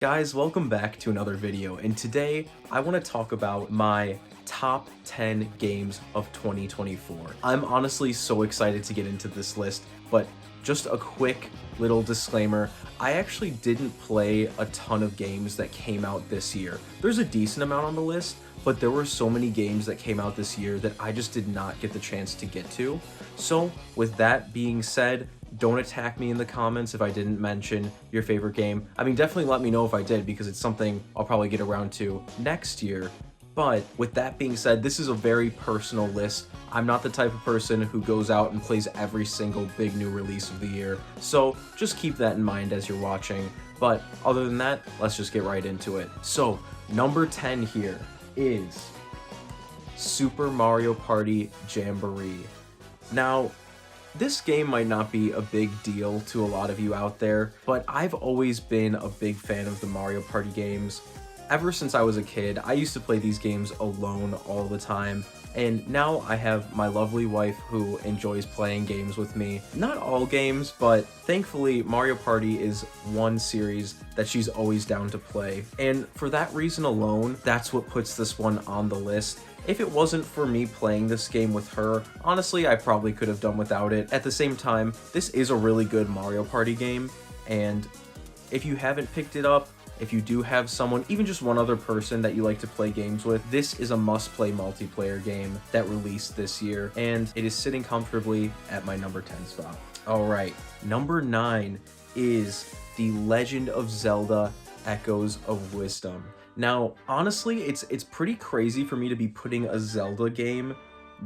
Guys, welcome back to another video, and today I want to talk about my top 10 games of 2024. I'm honestly so excited to get into this list, but just a quick little disclaimer, I actually didn't play a ton of games that came out this year. There's a decent amount on the list, but there were so many games that came out this year that I just did not get the chance to get to. So with that being said, don't attack me in the comments if I didn't mention your favorite game. I mean, definitely let me know if I did, because it's something I'll probably get around to next year. But with that being said, this is a very personal list. I'm not the type of person who goes out and plays every single big new release of the year, so just keep that in mind as you're watching. But other than that, let's just get right into it. So, number 10 here is Super Mario Party Jamboree. Now, this game might not be a big deal to a lot of you out there, but I've always been a big fan of the Mario Party games. Ever since I was a kid, I used to play these games alone all the time, and now I have my lovely wife who enjoys playing games with me. Not all games, but thankfully Mario Party is one series that she's always down to play. And for that reason alone, that's what puts this one on the list. If it wasn't for me playing this game with her, honestly, I probably could have done without it. At the same time, this is a really good Mario Party game, and if you haven't picked it up, if you do have someone, even just one other person that you like to play games with, this is a must-play multiplayer game that released this year, and it is sitting comfortably at my number 10 spot. Alright, number 9 is The Legend of Zelda Echoes of Wisdom. Now, honestly, it's pretty crazy for me to be putting a Zelda game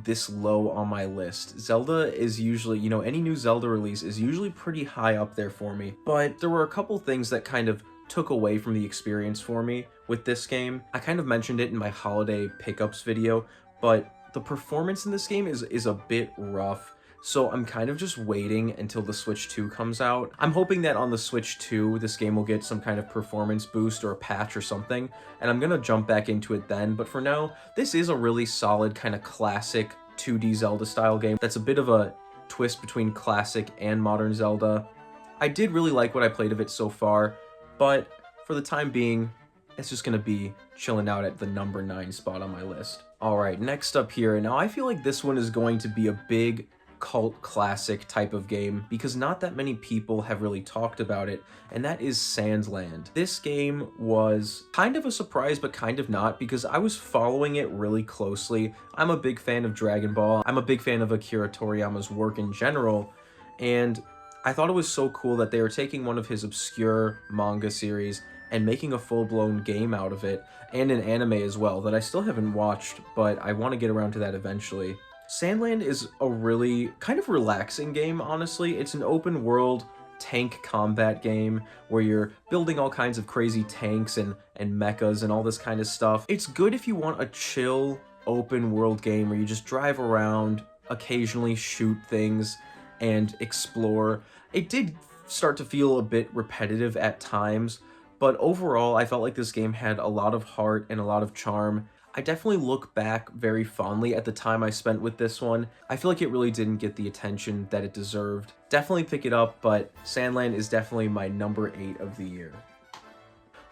this low on my list. Zelda is usually, any new Zelda release is usually pretty high up there for me, but there were a couple things that kind of took away from the experience for me with this game. I kind of mentioned it in my holiday pickups video, but the performance in this game is a bit rough. So I'm kind of just waiting until the Switch 2 comes out. I'm hoping that on the Switch 2, this game will get some kind of performance boost or a patch or something, and I'm gonna jump back into it then. But for now, this is a really solid kind of classic 2D Zelda style game that's a bit of a twist between classic and modern Zelda. I did really like what I played of it so far, but for the time being, it's just gonna be chilling out at the number 9 spot on my list. Alright, next up here. Now I feel like this one is going to be a big cult classic type of game because not that many people have really talked about it, and that is Sandland. This game was kind of a surprise, but kind of not, because I was following it really closely. I'm a big fan of Dragon Ball. I'm a big fan of Akira Toriyama's work in general, and I thought it was so cool that they were taking one of his obscure manga series and making a full-blown game out of it, and an anime as well that I still haven't watched, but I want to get around to that eventually. Sandland is a really kind of relaxing game, honestly. It's an open world tank combat game where you're building all kinds of crazy tanks and mechas and all this kind of stuff. It's good if you want a chill open world game where you just drive around, occasionally shoot things, and explore. It did start to feel a bit repetitive at times, but overall I felt like this game had a lot of heart and a lot of charm. I definitely look back very fondly at the time I spent with this one. I feel like it really didn't get the attention that it deserved. Definitely pick it up, but Sandland is definitely my number 8 of the year.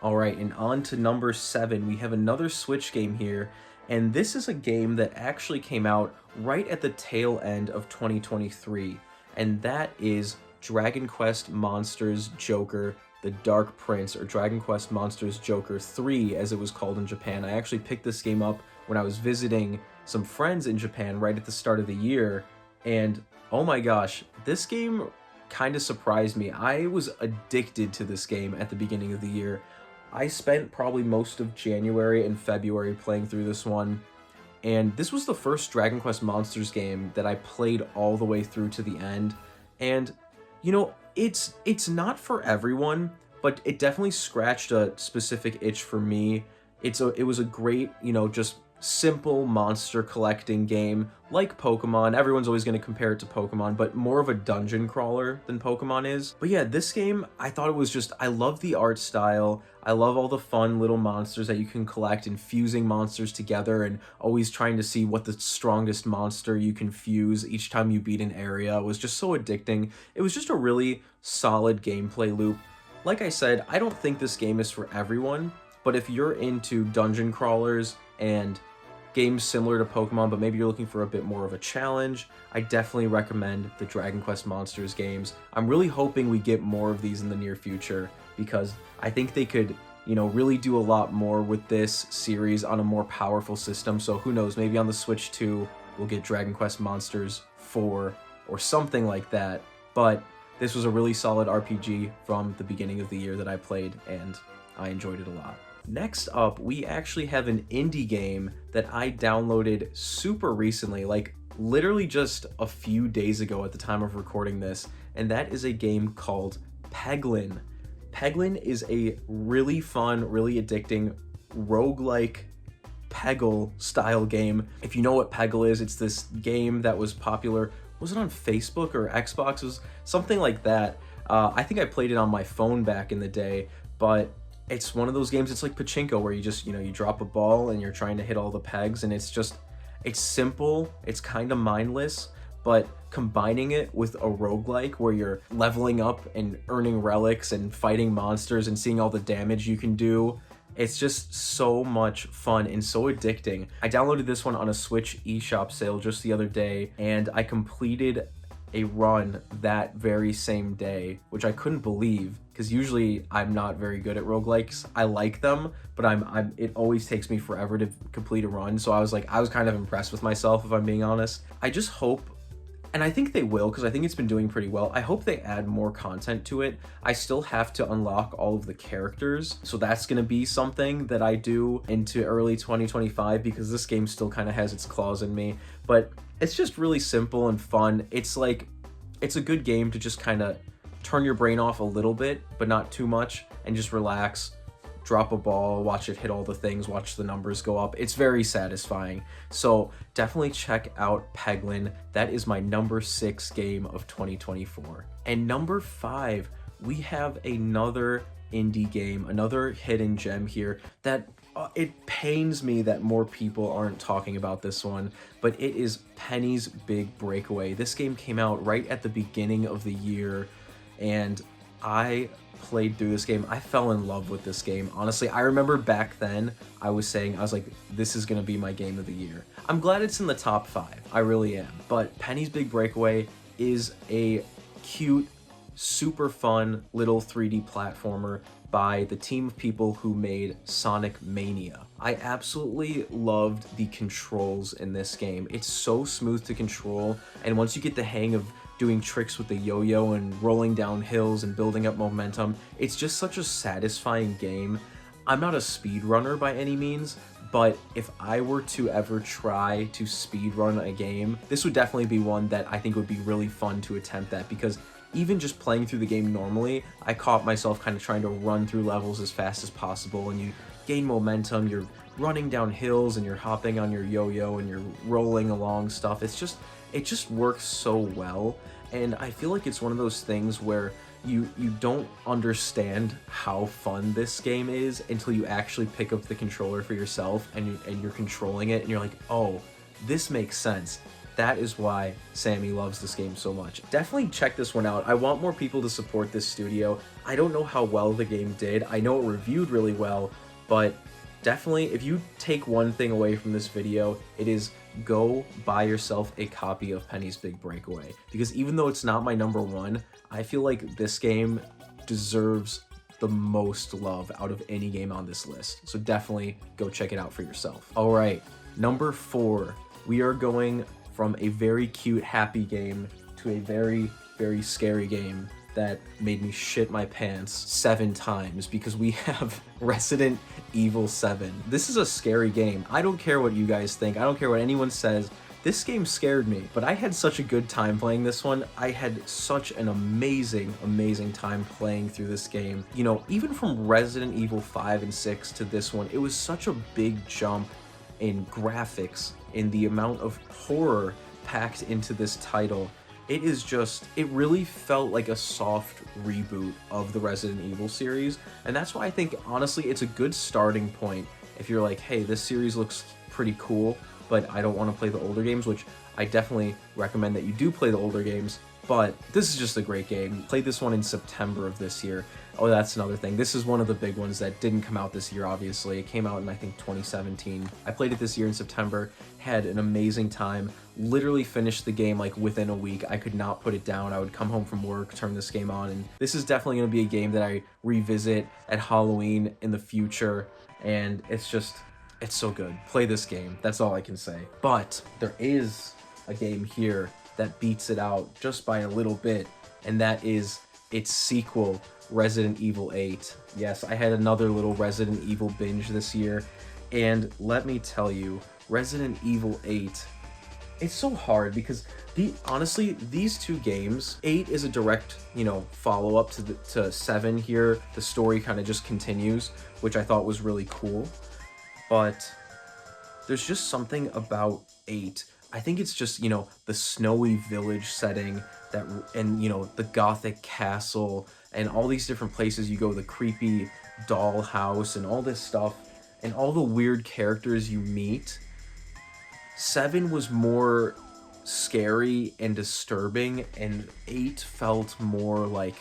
Alright, and on to number 7. We have another Switch game here, and this is a game that actually came out right at the tail end of 2023, and that is Dragon Quest Monsters Joker The Dark Prince, or Dragon Quest Monsters Joker 3 as it was called in Japan. I actually picked this game up when I was visiting some friends in Japan right at the start of the year, and oh my gosh, this game kind of surprised me. I was addicted to this game at the beginning of the year. I spent probably most of January and February playing through this one, and this was the first Dragon Quest Monsters game that I played all the way through to the end, and it's not for everyone, but it definitely scratched a specific itch for me. It was a great, just simple monster collecting game like Pokemon. Everyone's always going to compare it to Pokemon, but more of a dungeon crawler than Pokemon is. But yeah, this game, I thought it was just, I love the art style. I love all the fun little monsters that you can collect and fusing monsters together and always trying to see what the strongest monster you can fuse each time you beat an area was just so addicting. It was just a really solid gameplay loop. Like I said, I don't think this game is for everyone, but if you're into dungeon crawlers and games similar to Pokemon, but maybe you're looking for a bit more of a challenge, I definitely recommend the Dragon Quest Monsters games. I'm really hoping we get more of these in the near future because I think they could, you know, really do a lot more with this series on a more powerful system. So who knows, maybe on the Switch 2, we'll get Dragon Quest Monsters 4 or something like that. But this was a really solid RPG from the beginning of the year that I played, and I enjoyed it a lot. Next up, we actually have an indie game that I downloaded super recently, like literally just a few days ago at the time of recording this, and that is a game called Peglin. Peglin is a really fun, really addicting roguelike Peggle style game. If you know what Peggle is, it's this game that was popular, was it on Facebook or Xbox? It was something like that. I think I played it on my phone back in the day, but it's one of those games, it's like pachinko where you just, you know, you drop a ball and you're trying to hit all the pegs, and it's simple, it's kind of mindless, but combining it with a roguelike where you're leveling up and earning relics and fighting monsters and seeing all the damage you can do, it's just so much fun and so addicting. I downloaded this one on a Switch eShop sale just the other day, and I completed a run that very same day, which I couldn't believe, because usually I'm not very good at roguelikes. I like them, but it always takes me forever to complete a run, so I was kind of impressed with myself, if I'm being honest. I just hope, and I think they will, because I think it's been doing pretty well, I hope they add more content to it. I still have to unlock all of the characters, so that's going to be something that I do into early 2025, because this game still kind of has its claws in me, but it's just really simple and fun. It's a good game to just kind of turn your brain off a little bit, but not too much, and just relax, drop a ball, watch it hit all the things, watch the numbers go up. It's very satisfying. So definitely check out Peglin. That is my number 6 game of 2024. And number 5, we have another indie game, another hidden gem here that it pains me that more people aren't talking about this one, but it is Penny's Big Breakaway. This game came out right at the beginning of the year, and I played through this game. I fell in love with this game. Honestly, I remember back then I was like, this is gonna be my game of the year. I'm glad it's in the top 5. I really am. But Penny's Big Breakaway is a cute, super fun little 3D platformer by the team of people who made Sonic Mania. I absolutely loved the controls in this game. It's so smooth to control, and once you get the hang of doing tricks with the yo-yo and rolling down hills and building up momentum, it's just such a satisfying game. I'm not a speedrunner by any means, but if I were to ever try to speedrun a game, this would definitely be one that I think would be really fun to attempt at, because even just playing through the game normally, I caught myself kind of trying to run through levels as fast as possible, and you gain momentum, you're running down hills and you're hopping on your yo-yo and you're rolling along stuff. It just works so well, and I feel like it's one of those things where you don't understand how fun this game is until you actually pick up the controller for yourself and you're controlling it, and you're like, oh, this makes sense. That is why Sammy loves this game so much. Definitely check this one out. I want more people to support this studio. I don't know how well the game did. I know it reviewed really well, but definitely, if you take one thing away from this video, it is go buy yourself a copy of Penny's Big Breakaway. Because even though it's not my number 1, I feel like this game deserves the most love out of any game on this list. So definitely go check it out for yourself. All right, number 4, we are going from a very cute, happy game to a very, very scary game that made me shit my pants 7 times, because we have Resident Evil 7. This is a scary game. I don't care what you guys think. I don't care what anyone says. This game scared me, but I had such a good time playing this one. I had such an amazing, amazing time playing through this game. You know, even from Resident Evil 5 and 6 to this one, it was such a big jump in graphics, in the amount of horror packed into this title. It really felt like a soft reboot of the Resident Evil series, and that's why I think, honestly, it's a good starting point if you're like, hey, this series looks pretty cool, but I don't want to play the older games, which I definitely recommend that you do play the older games. But this is just a great game. Played this one in September of this year. Oh, that's another thing. This is one of the big ones that didn't come out this year, obviously. It came out in, I think, 2017. I played it this year in September, had an amazing time, literally finished the game like within a week. I could not put it down. I would come home from work, turn this game on, and this is definitely going to be a game that I revisit at Halloween in the future, and it's so good. Play this game. That's all I can say. But there is a game here that beats it out just by a little bit, and that is its sequel, Resident Evil 8. Yes, I had another little Resident Evil binge this year, and let me tell you, Resident Evil 8, it's so hard because honestly, these two games, 8 is a direct, follow-up to 7 here. The story kind of just continues, which I thought was really cool, but there's just something about 8. I think it's just, the snowy village setting and the gothic castle and all these different places you go, the creepy dollhouse and all this stuff and all the weird characters you meet. 7 was more scary and disturbing, and 8 felt more like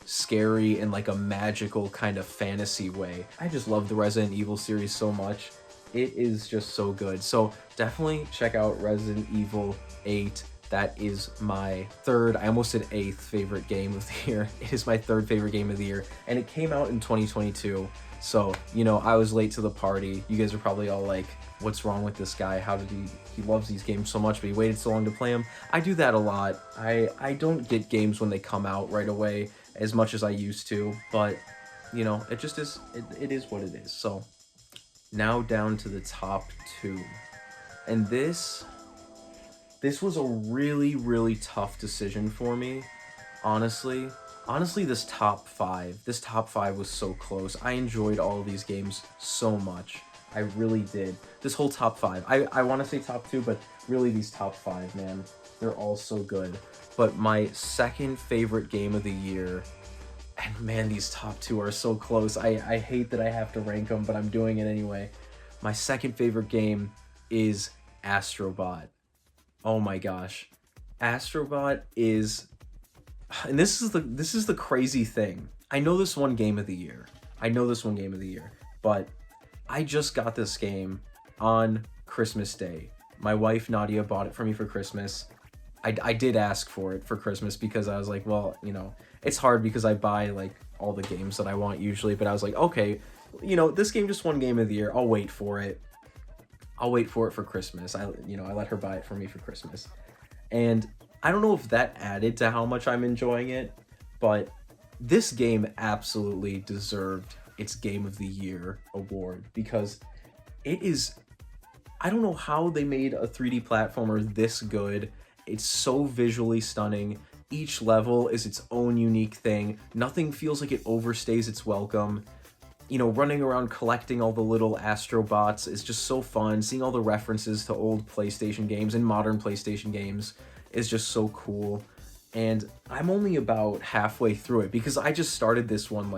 scary in like a magical kind of fantasy way. I just love the Resident Evil series so much. It is just so good. So definitely check out Resident Evil 8. That is my third, I almost said 8th favorite game of the year. It is my 3rd favorite game of the year, and it came out in 2022. So, I was late to the party. You guys are probably all like, what's wrong with this guy? How did he loves these games so much, but he waited so long to play them? I do that a lot. I don't get games when they come out right away as much as I used to, but, it just is, it is what it is. So, now down to the top 2. And this was a really, really tough decision for me, honestly. Honestly, this top 5 was so close. I enjoyed all of these games so much. I really did. This whole top 5. I want to say top 2, but really these top 5, man, they're all so good. But my second favorite game of the year, and man, these top 2 are so close. I hate that I have to rank them, but I'm doing it anyway. My second favorite game is Astrobot. Oh my gosh. Astrobot is, and this is the crazy thing. I know this won Game of the Year. But I just got this game on Christmas Day. My wife Nadia bought it for me for Christmas. I did ask for it for Christmas because I was like, well, it's hard because I buy like all the games that I want usually, but I was like, okay, this game just won Game of the Year. I'll wait for it for Christmas. I let her buy it for me for Christmas. And I don't know if that added to how much I'm enjoying it, but this game absolutely deserved its Game of the Year award because it is, I don't know how they made a 3D platformer this good. It's so visually stunning. Each level is its own unique thing. Nothing feels like it overstays its welcome. Running around collecting all the little Astrobots is just so fun. Seeing all the references to old PlayStation games and modern PlayStation games is just so cool. And I'm only about halfway through it because I just started this one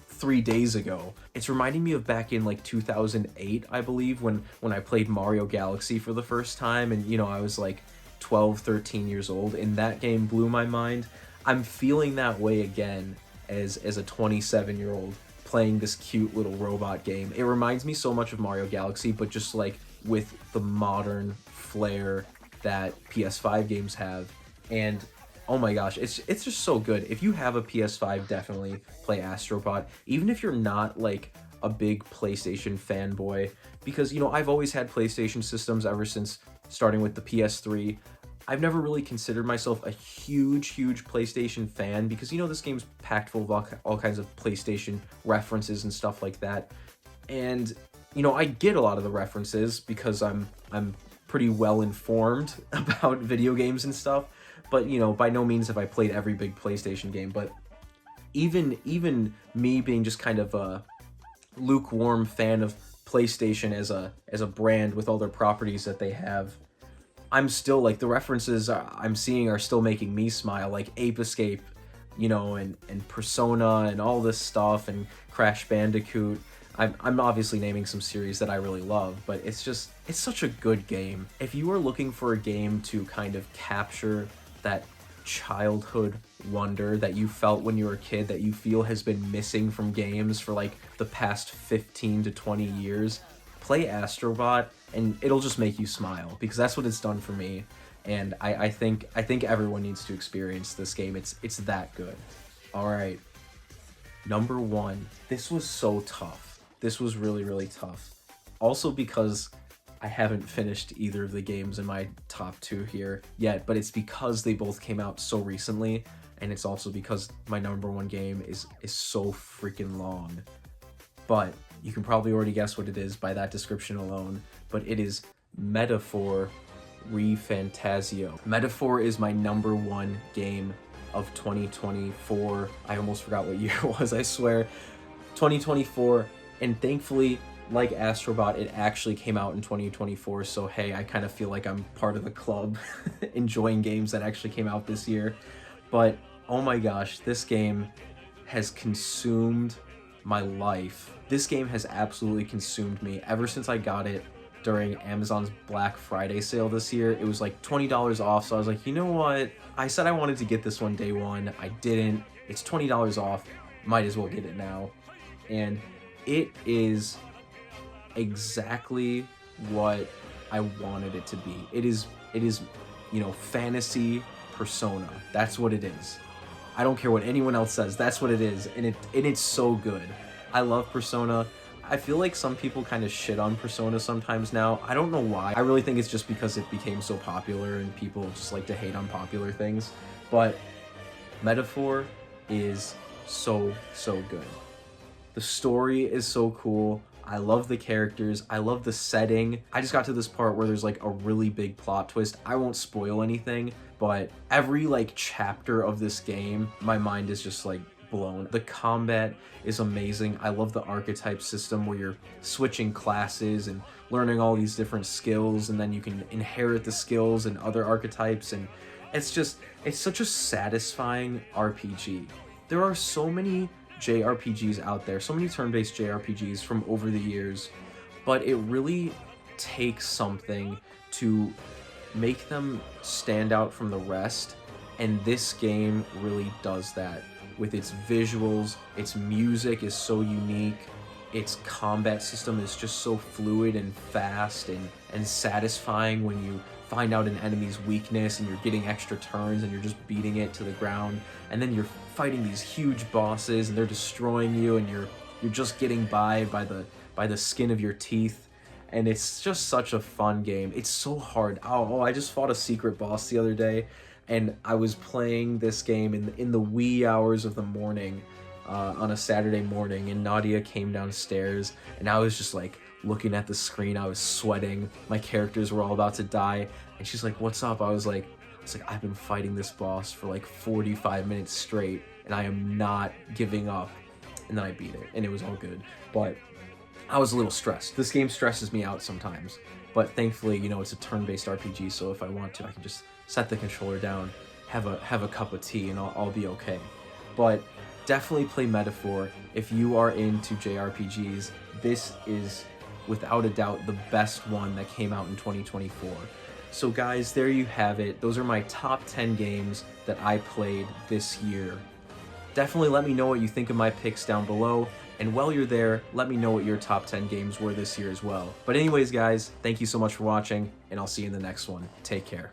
3 days ago. It's reminding me of back in 2008, I believe, when I played Mario Galaxy for the first time, and I was 12, 13 years old, and that game blew my mind. I'm feeling that way again as a 27-year-old playing this cute little robot game. It reminds me so much of Mario Galaxy, but just with the modern flair that PS5 games have. And oh my gosh, it's just so good. If you have a PS5, definitely play Astrobot, even if you're not a big PlayStation fanboy, because I've always had PlayStation systems ever since starting with the PS3. I've never really considered myself a huge PlayStation fan because this game's packed full of all kinds of PlayStation references and stuff like that. And I get a lot of the references because I'm pretty well informed about video games and stuff. But by no means have I played every big PlayStation game. But even me being just kind of a lukewarm fan of PlayStation as a brand with all their properties that they have, I'm still the references I'm seeing are still making me smile, like Ape Escape, and Persona and all this stuff, and Crash Bandicoot. I'm obviously naming some series that I really love, but it's such a good game. If you are looking for a game to kind of capture that childhood wonder that you felt when you were a kid that you feel has been missing from games for like the past 15 to 20 years, play Astrobot and it'll just make you smile, because that's what it's done for me. And I think everyone needs to experience this game. It's that good. All right, number one. This was so tough. This was really, really tough. Also because I haven't finished either of the games in my top two here yet, but it's because they both came out so recently, and it's also because my number one game is so freaking long. But you can probably already guess what it is by that description alone, but it is Metaphor ReFantazio. Metaphor is my number one game of 2024. I almost forgot what year it was, I swear. 2024, and thankfully, like Astrobot, it actually came out in 2024, so hey, I kind of feel like I'm part of the club enjoying games that actually came out this year. But oh my gosh, this game has consumed my life. This game has absolutely consumed me ever since I got it during Amazon's Black Friday sale this year. It was like $20 off, so I was like, you know what? I said I wanted to get this one day one. I didn't. It's $20 off. Might as well get it now. And it is exactly what I wanted it to be. It is, you know, fantasy Persona. That's what it is. I don't care what anyone else says. That's what it is, and it's so good. I love Persona. I feel like some people kind of shit on Persona sometimes now. I don't know why. I really think it's just because it became so popular and people just like to hate on popular things. But Metaphor is so good. The story is so cool. I love the characters. I love the setting. I just got to this part where there's like a really big plot twist. I won't spoil anything, but every like chapter of this game, my mind is just like blown. The combat is amazing. I love the archetype system where you're switching classes and learning all these different skills, and then you can inherit the skills and other archetypes, and it's such a satisfying RPG. There are so many JRPGs out there, so many turn-based JRPGs from over the years, but it really takes something to make them stand out from the rest, and this game really does that. With its visuals, its music is so unique, its combat system is just so fluid and fast and satisfying when you find out an enemy's weakness and you're getting extra turns and you're just beating it to the ground, and then you're fighting these huge bosses and they're destroying you, and you're just getting by the skin of your teeth, and it's just such a fun game. It's so hard. Oh, I just fought a secret boss the other day, and I was playing this game in the wee hours of the morning on a Saturday morning, and Nadia came downstairs, and I was just like looking at the screen. I was sweating. My characters were all about to die, and she's like, "What's up?" I was like, I've been fighting this boss for like 45 minutes straight, and I am not giving up. And then I beat it, and it was all good. But I was a little stressed. This game stresses me out sometimes, but thankfully, you know, it's a turn-based RPG, so if I want to, I can just set the controller down, have a cup of tea, and I'll be okay. But definitely play Metaphor if you are into JRPGs. This is without a doubt the best one that came out in 2024. So guys, there you have it. Those are my top 10 games that I played this year. Definitely let me know what you think of my picks down below, and while you're there, let me know what your top 10 games were this year as well. But anyways guys, thank you so much for watching, and I'll see you in the next one. Take care.